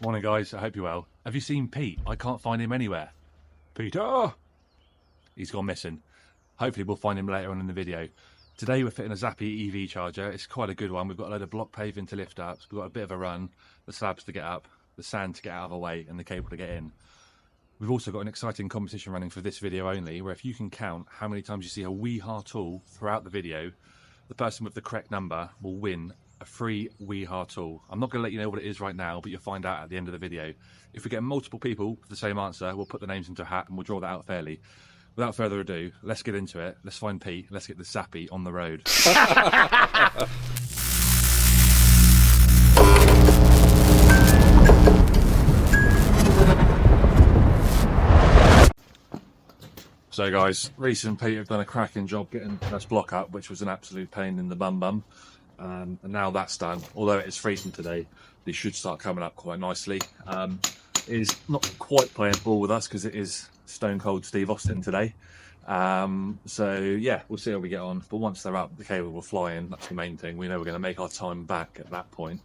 Morning guys, I hope you're well. Have you seen Pete? I can't find him anywhere. Peter! He's gone missing. Hopefully we'll find him later on in the video. Today we're fitting a Zappi EV charger. It's quite a good one. We've got a load of block paving to lift up. So we've got a bit of a run, the slabs to get up, the sand to get out of the way, and the cable to get in. We've also got an exciting competition running for this video only, where if you can count how many times you see a Weeha tool throughout the video, the person with the correct number will win a free Weeha tool. I'm not going to let you know what it is right now, but you'll find out at the end of the video. If we get multiple people with the same answer, we'll put the names into a hat and we'll draw that out fairly. Without further ado, let's get into it. Let's find Pete. Let's get the Zappi on the road. So guys, Reese and Pete have done a cracking job getting this block up, which was an absolute pain in the bum. And now that's done, although it is freezing today, these should start coming up quite nicely. It is not quite playing ball with us because it is stone cold Steve Austin today. So yeah, we'll see how we get on. But once they're up, the cable will fly in. That's the main thing. We know we're going to make our time back at that point.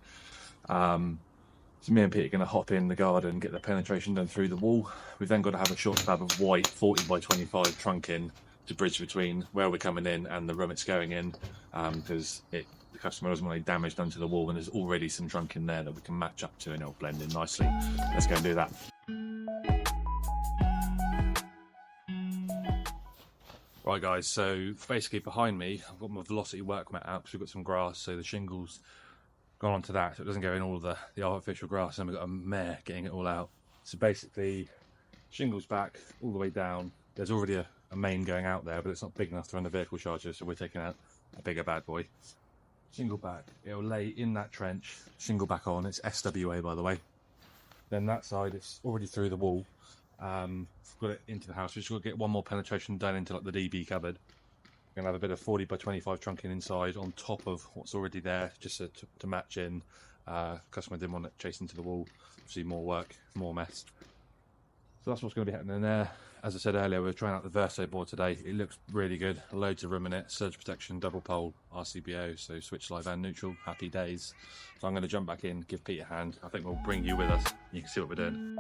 So me and Pete are going to hop in the garden, get the penetration done through the wall. We've then got to have a short slab of white 40 by 25 trunk in to bridge between where we're coming in and the room it's going in, because the customer doesn't want any damage done to the wall, and there's already some trunk in there that we can match up to and it'll blend in nicely. Let's go and do that. Right guys, so basically behind me I've got my velocity work mat out because we've got some grass, so the shingles gone onto that so it doesn't go in all of the artificial grass, and we've got a mare getting it all out. So basically shingles back all the way down. There's already a main going out there, but it's not big enough to run a vehicle charger, so we're taking out a bigger bad boy. Shingle back, it'll lay in that trench, shingle back on. It's SWA by the way. Then that side it's already through the wall. Got it into the house. We've just got to get one more penetration done into like the DB cupboard. We're gonna have a bit of 40 by 25 trunking inside on top of what's already there, just to match in. Customer didn't want it chasing to the wall. See more work, more mess. So that's what's going to be happening there. As I said earlier, we're trying out the Verso board today. It looks really good. Loads of room in it. Surge protection, double pole, RCBO, so switch live and neutral. Happy days. So I'm going to jump back in, give Pete a hand. I think we'll bring you with us. You can see what we're doing.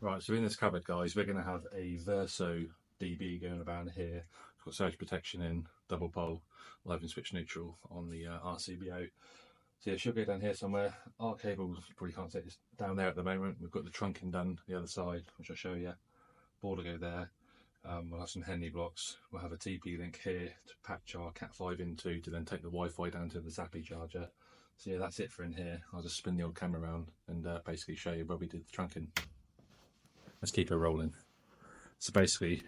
Right, so in this cupboard, guys, we're going to have a Verso DB going around here. It's got surge protection in, double pole, live and switch neutral on the RCBO. So yeah, it should go down here somewhere. Our cables, probably can't take this down there at the moment. We've got the trunking done the other side, which I'll show you. Board will go there. We'll have some Henley blocks. We'll have a TP link here to patch our Cat5 into to then take the Wi-Fi down to the Zappi charger. So yeah, that's it for in here. I'll just spin the old camera around and basically show you where we did the trunking. Let's keep it rolling. So basically,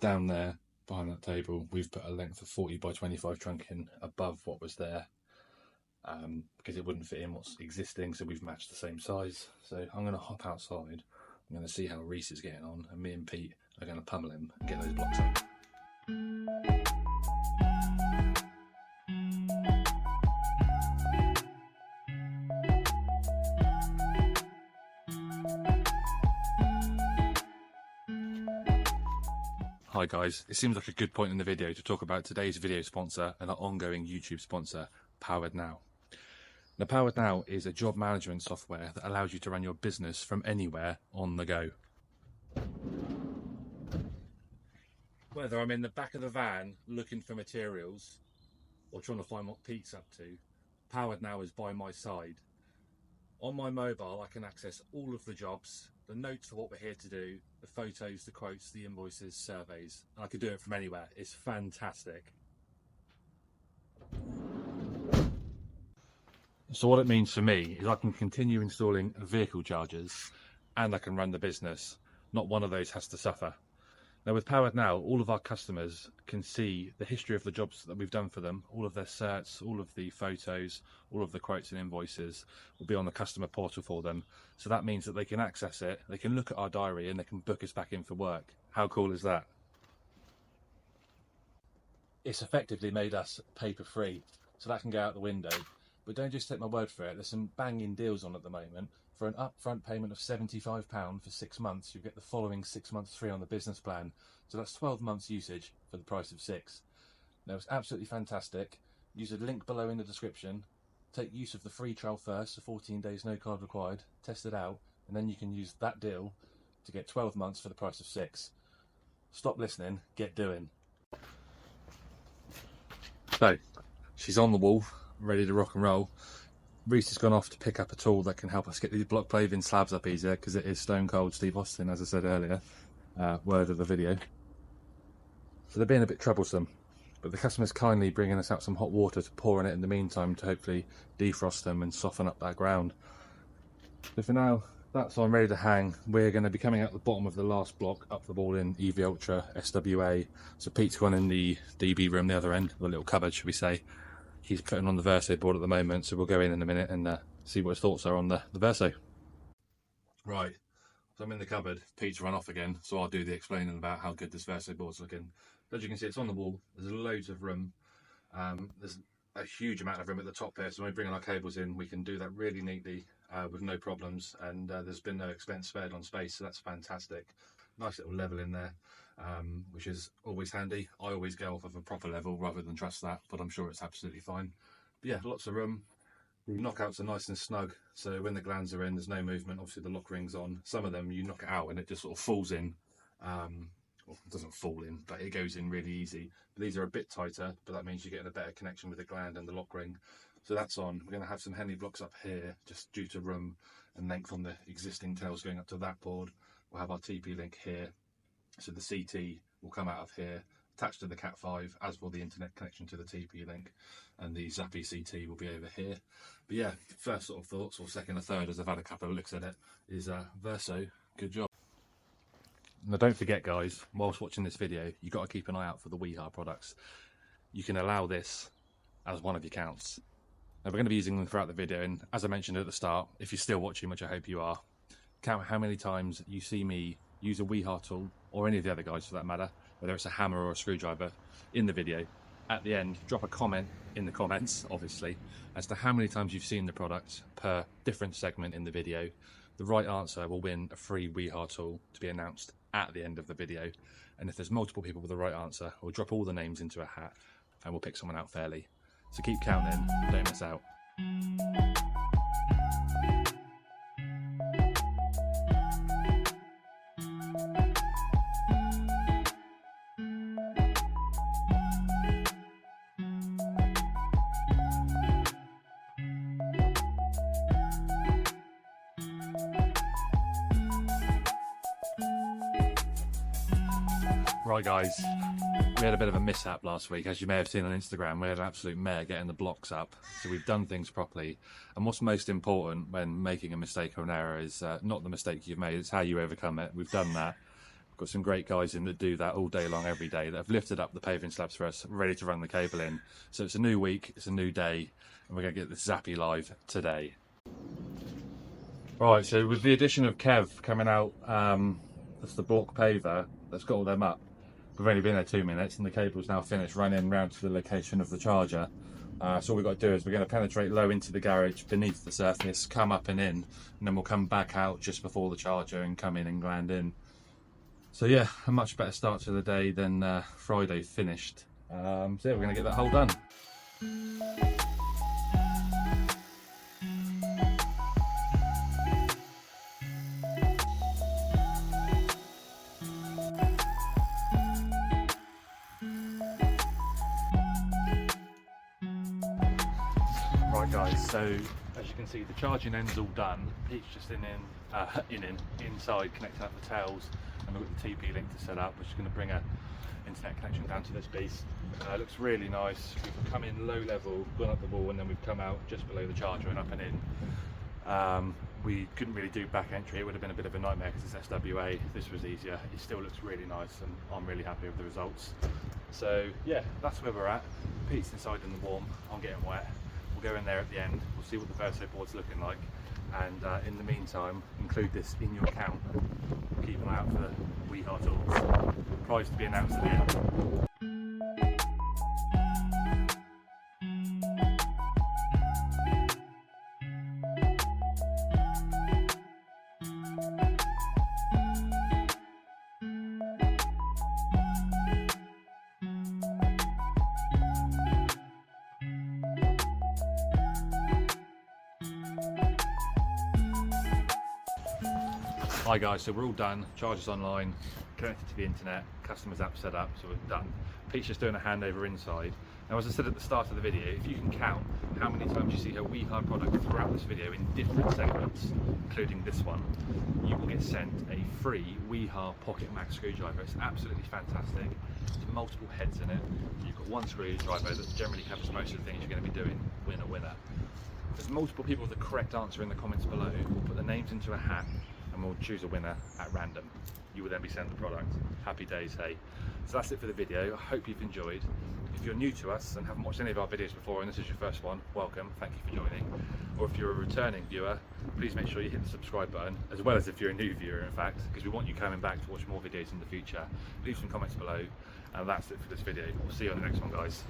down there, behind that table, we've put a length of 40 by 25 trunking above what was there, because it wouldn't fit in what's existing, so we've matched the same size. So I'm going to hop outside, I'm going to see how Reese is getting on, and me and Pete are going to pummel him and get those blocks up. Hi guys, it seems like a good point in the video to talk about today's video sponsor and our ongoing YouTube sponsor, Powered Now. Now, Powered Now is a job management software that allows you to run your business from anywhere on the go. Whether I'm in the back of the van looking for materials or trying to find what Pete's up to, Powered Now is by my side. On my mobile, I can access all of the jobs, the notes for what we're here to do, the photos, the quotes, the invoices, surveys. I could do it from anywhere. It's fantastic. So what it means for me is I can continue installing vehicle chargers and I can run the business. Not one of those has to suffer. Now with Powered Now, all of our customers can see the history of the jobs that we've done for them, all of their certs, all of the photos, all of the quotes and invoices will be on the customer portal for them. So that means that they can access it, they can look at our diary and they can book us back in for work. How cool is that? it's effectively made us paper free, so that can go out the window. But don't just take my word for it, there's some banging deals on at the moment. For an upfront payment of £75 for 6 months, you get the following 6 months free on the business plan. So that's 12 months usage for the price of 6. Now it's absolutely fantastic. Use a link below in the description. Take use of the free trial first, so 14 days no card required. Test it out, and then you can use that deal to get 12 months for the price of 6. Stop listening, get doing. So, she's on the wall, ready to rock and roll. Reese has gone off to pick up a tool that can help us get these block paving slabs up easier, because it is stone cold Steve Austin, as I said earlier, word of the video. So they're being a bit troublesome, but the customer's kindly bringing us out some hot water to pour in it in the meantime to hopefully defrost them and soften up that ground. So for now, that's on, ready to hang. We're going to be coming out the bottom of the last block, up the wall in EV Ultra SWA. So Pete's gone in the DB room, the other end, the little cupboard, should we say. He's putting on the Verso board at the moment, so we'll go in a minute and see what his thoughts are on the Verso. Right, so I'm in the cupboard. Pete's run off again, so I'll do the explaining about how good this Verso board's looking. As you can see, it's on the wall. There's loads of room. There's a huge amount of room at the top here, so when we bring our cables in, we can do that really neatly with no problems, and there's been no expense spared on space, so that's fantastic. Nice little level in there, which is always handy. I always go off of a proper level rather than trust that, but I'm sure it's absolutely fine. But yeah, lots of room. The knockouts are nice and snug, so when the glands are in, there's no movement. Obviously the lock ring's on. Some of them you knock it out and it just sort of falls in. Well, it doesn't fall in, but it goes in really easy. But these are a bit tighter, but that means you're getting a better connection with the gland and the lock ring. So that's on. We're going to have some Henley blocks up here, just due to room and length on the existing tails going up to that board. We'll have our TP link here, so the CT will come out of here, attached to the Cat5, as will the internet connection to the TP link, and the Zappy CT will be over here. But yeah, first sort of thoughts, or second or third, as I've had a couple of looks at it, is Verso, good job. Now don't forget guys, whilst watching this video, you've got to keep an eye out for the WeHard products. You can allow this as one of your counts. Now we're going to be using them throughout the video, and as I mentioned at the start, if you're still watching, which I hope you are, count how many times you see me use a WeHard tool, or any of the other guys for that matter, whether it's a hammer or a screwdriver, in the video. At the end, drop a comment in the comments, obviously, as to how many times you've seen the product per different segment in the video. The right answer will win a free WeHard tool to be announced at the end of the video. And if there's multiple people with the right answer, we'll drop all the names into a hat and we'll pick someone out fairly. So keep counting, don't miss out. Right guys, we had a bit of a mishap last week, as you may have seen on Instagram. We had an absolute mare getting the blocks up, so we've done things properly. And what's most important when making a mistake or an error is not the mistake you've made, it's how you overcome it. We've done that. We've got some great guys in that do that all day long, every day, that have lifted up the paving slabs for us, ready to run the cable in. So it's a new week, it's a new day, and we're going to get this Zappy live today. Right, so with the addition of Kev coming out, that's the block paver that's got all them up. We've only been there 2 minutes and the cable's now finished running round to the location of the charger. So all we've got to do is we're going to penetrate low into the garage beneath the surface, come up and in, and then we'll come back out just before the charger and come in and gland in. So yeah, a much better start to the day than Friday finished. So yeah, we're going to get that hole done. Right guys, so as you can see the charging end's all done. It's just inside connecting up the tails, and we've got the TP link to set up, which is going to bring a internet connection down to this piece. Looks really nice. We've come in low level, gone up the wall, and then we've come out just below the charger and up and in. We couldn't really do back entry, it would have been a bit of a nightmare because it's SWA. This was easier. It still looks really nice and I'm really happy with the results. So yeah, that's where we're at. Pete's inside in the warm, I'm getting wet. We'll go in there at the end, we'll see what the Verso board's looking like, and in the meantime, include this in your account. Keep an eye out for the WeHard tools. Prize to be announced at the end. Hi guys, so we're all done, chargers online, connected to the internet, customers app set up, so we're done. Pete's just doing a handover inside. Now, as I said at the start of the video, if you can count how many times you see her WeHard product throughout this video in different segments, including this one, you will get sent a free WeHard Pocket Max screwdriver. It's absolutely fantastic. There's multiple heads in it. You've got one screwdriver that generally covers most of the things you're going to be doing. Winner, winner. There's multiple people with the correct answer in the comments below. We'll put the names into a hat and we'll choose a winner at random. You will then be sent the product. Happy days, hey. So that's it for the video. I hope you've enjoyed. If you're new to us and haven't watched any of our videos before and this is your first one, welcome, thank you for joining. Or if you're a returning viewer, please make sure you hit the subscribe button, as well as if you're a new viewer in fact, because we want you coming back to watch more videos in the future. Leave some comments below, and that's it for this video. We'll see you on the next one, guys.